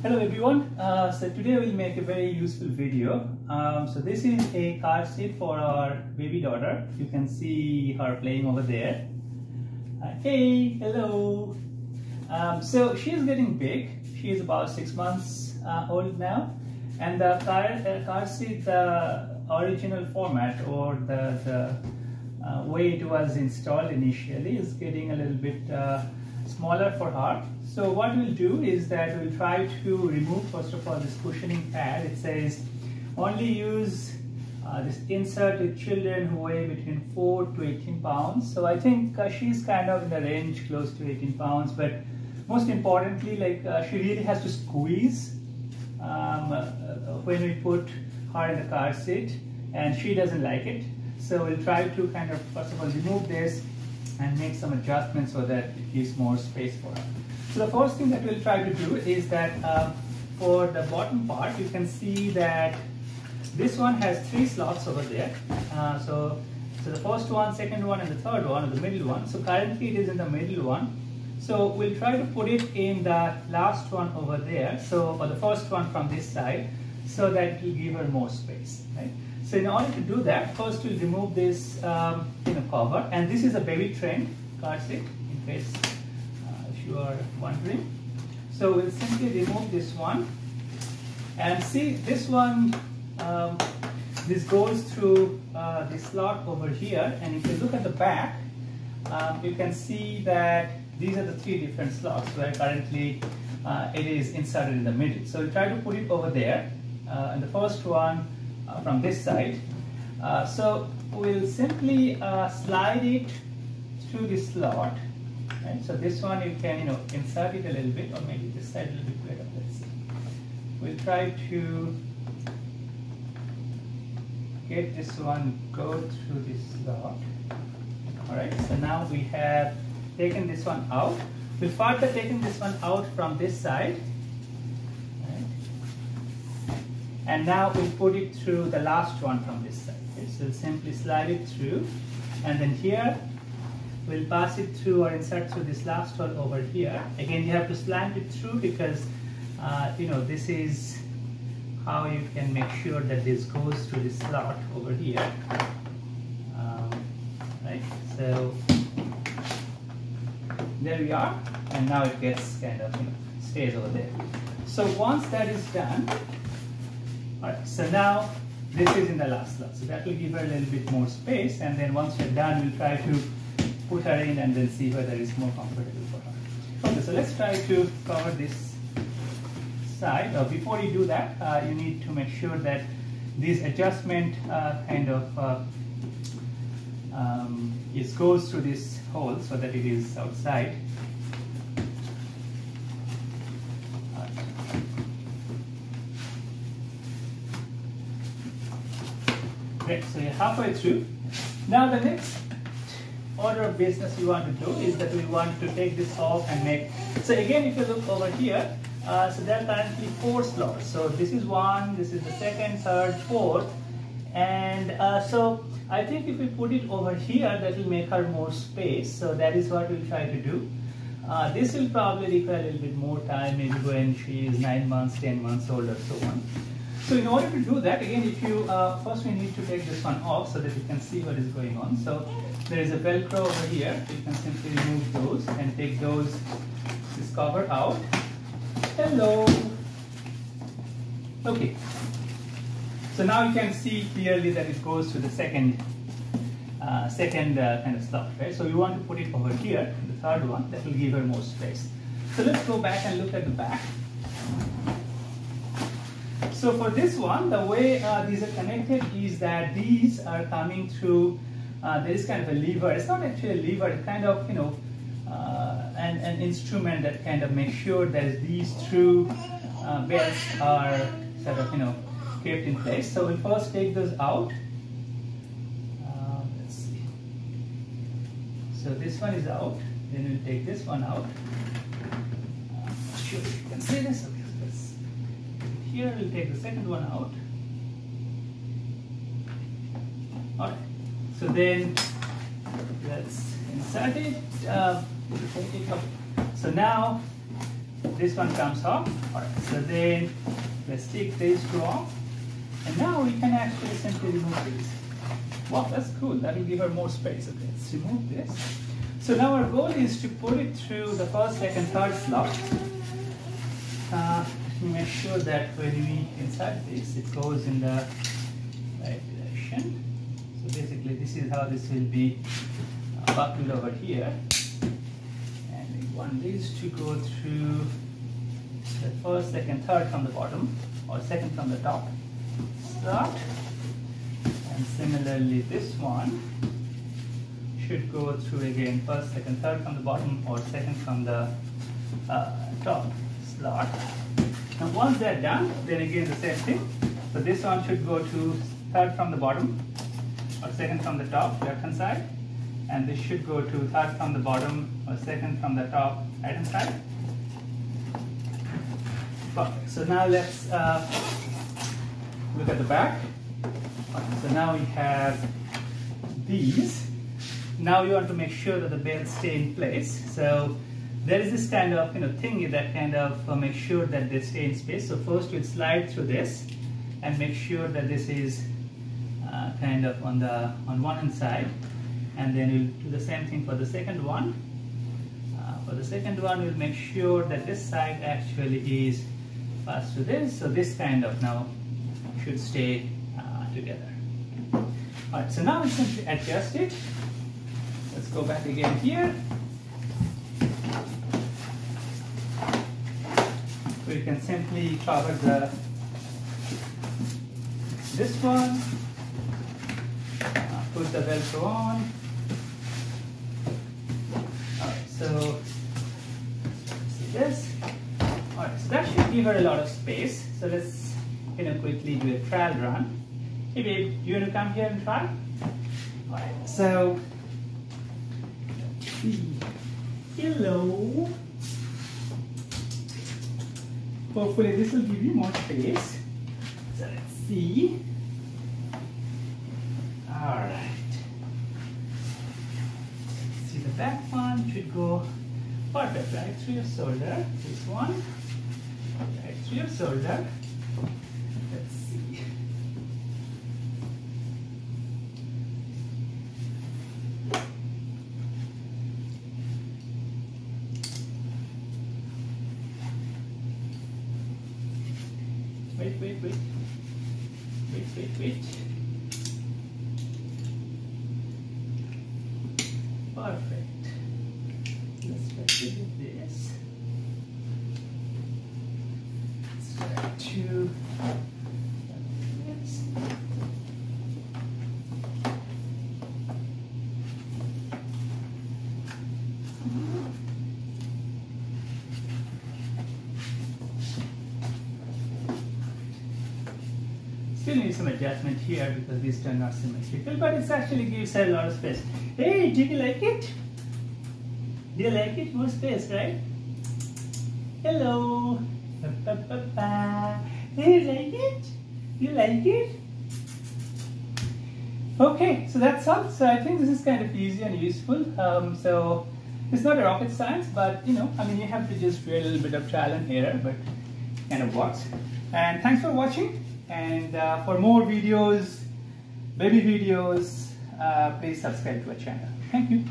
Hello everyone, so today we'll make a very useful video. So this is a car seat for our baby daughter. You can see her playing over there. Hey, hello. So she is getting big. She is about 6 months old now, and the car seat, the original format or the way it was installed initially is getting a little bit smaller for her. So what we'll do is that we'll try to remove first of all this cushioning pad. It says only use this insert with children who weigh between 4 to 18 pounds. So I think she's kind of in the range close to 18 pounds, but most importantly, like she really has to squeeze when we put her in the car seat, and she doesn't like it. So we'll try to kind of first of all remove this and make some adjustments so that it gives more space for her. So the first thing that we'll try to do is that for the bottom part, you can see that this one has 3 slots over there. So the first one, second one, and the third one, or the middle one. So currently it is in the middle one. So we'll try to put it in the last one over there. So, or the first one from this side, so that it will give her more space, right? So in order to do that, first we'll remove this cover, and this is a baby trained car seat, in case if you are wondering. So we'll simply remove this one, and see this one, this goes through this slot over here, and if you look at the back, you can see that these are the 3 different slots where currently it is inserted in the middle. So we'll try to put it over there, and the first one from this side. So we'll simply slide it through this slot. Right? So this one you can insert it a little bit, or maybe this side a little bit better. Let's see. We'll try to get this one go through this slot. All right. So now we have taken this one out. We'll further taken this one out from this side. And now we'll put it through the last one from this side. Okay? So we'll simply slide it through, and then here we'll pass it through or insert through this last one over here. Again, you have to slant it through because this is how you can make sure that this goes through this slot over here. Right? So there we are, and now it gets kind of stays over there. So once that is done. Alright, so now this is in the last slot, so that will give her a little bit more space, and then once we're done, we'll try to put her in and then see whether it's more comfortable for her. Okay, so let's try to cover this side. Before you do that, you need to make sure that this adjustment goes through this hole so that it is outside. Great, so you're halfway through. Now the next order of business we want to do is that we want to take this off and make, so again if you look over here, so there are currently 4 slots. So this is 1, this is the 2nd, 3rd, 4th, and so I think if we put it over here, that will make her more space. So that is what we'll try to do. This will probably require a little bit more time, maybe when she is 9 months, 10 months old, or so on. So in order to do that, again, if you first we need to take this one off so that you can see what is going on. So there is a Velcro over here. You can simply remove those and take this cover out. Hello. Okay. So now you can see clearly that it goes to the second kind of slot, right? So we want to put it over here, the 3rd one. That will give her more space. So let's go back and look at the back. So for this one, the way these are connected is that these are coming through, there is kind of a lever. It's not actually a lever, it's kind of, an instrument that kind of makes sure that these 2 belts are sort of, kept in place. So we'll first take those out. Let's see. So this one is out. Then we'll take this one out. I'm not sure if you can see this. Okay. Here we'll take the 2nd one out. Alright, so then let's insert it. So now This one comes off. Alright, so then let's take these two off. And now we can actually simply remove these. Wow, that's cool. That will give her more space. Okay, let's remove this. So now our goal is to put it through the first, second, third slot. Let me make sure that when we insert this, it goes in the right direction. So basically, this is how this will be buckled over here. And we want these to go through the first, second, third from the bottom, or second from the top slot. And similarly, this one should go through again first, second, third from the bottom, or second from the top slot. Now once they're done, then again the same thing. So this one should go to third from the bottom, or second from the top, left hand side. And this should go to third from the bottom, or second from the top, right hand side. Perfect. So now let's look at the back. So now we have these. Now you want to make sure that the belts stay in place. So there is this kind of thingy that kind of make sure that they stay in space. So first we'll slide through this and make sure that this is kind of on one hand side, and then we'll do the same thing for the second one. For the second one, we'll make sure that this side actually is fast to this. So this kind of now should stay together. Alright, so now we simply adjust it. Let's go back again here. We can simply cover this one, put the Velcro on. Alright, so see this. Alright, so that should give her a lot of space. So let's quickly do a trial run. Hey babe, you want to come here and try? Alright, so hello. Hopefully this will give you more space. So let's see. Alright. See, the back one should go perfect right through your shoulder. This one, right through your shoulder. Let's see. Wait. Perfect. Let's try to do this. Let's try to this. Still need some adjustment here because these are not symmetrical, but it actually gives her a lot of space. Hey, did you like it? Do you like it? More space, right? Hello. Hey, you like it? You like it? Okay, so that's all. So I think this is kind of easy and useful. So it's not a rocket science, but you have to just do a little bit of trial and error, but it kind of works. And thanks for watching. And for more videos, baby videos, please subscribe to our channel. Thank you.